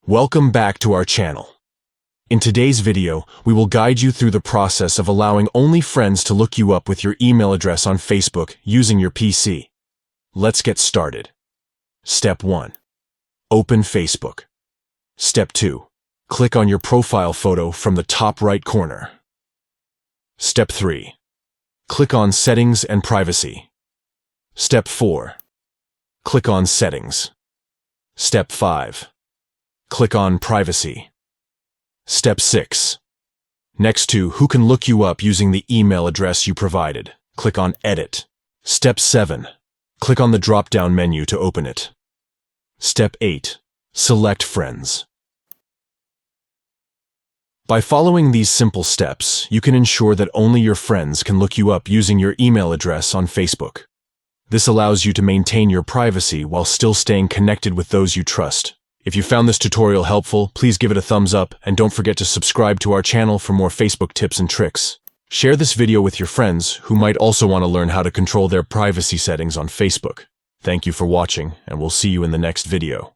Welcome back to our channel. In today's video, we will guide you through the process of allowing only friends to look you up with your email address on Facebook using your PC. Let's get started. Step 1. Open Facebook. Step 2. Click on your profile photo from the top right corner. Step 3. Click on Settings and Privacy. Step 4. Click on Settings. Step 5. Click on Privacy. Step 6. Next to Who can look you up using the email address you provided, click on Edit. Step 7. Click on the drop-down menu to open it. Step 8. Select Friends. By following these simple steps, you can ensure that only your friends can look you up using your email address on Facebook. This allows you to maintain your privacy while still staying connected with those you trust. If you found this tutorial helpful, please give it a thumbs up and don't forget to subscribe to our channel for more Facebook tips and tricks. Share this video with your friends who might also want to learn how to control their privacy settings on Facebook. Thank you for watching, and we'll see you in the next video.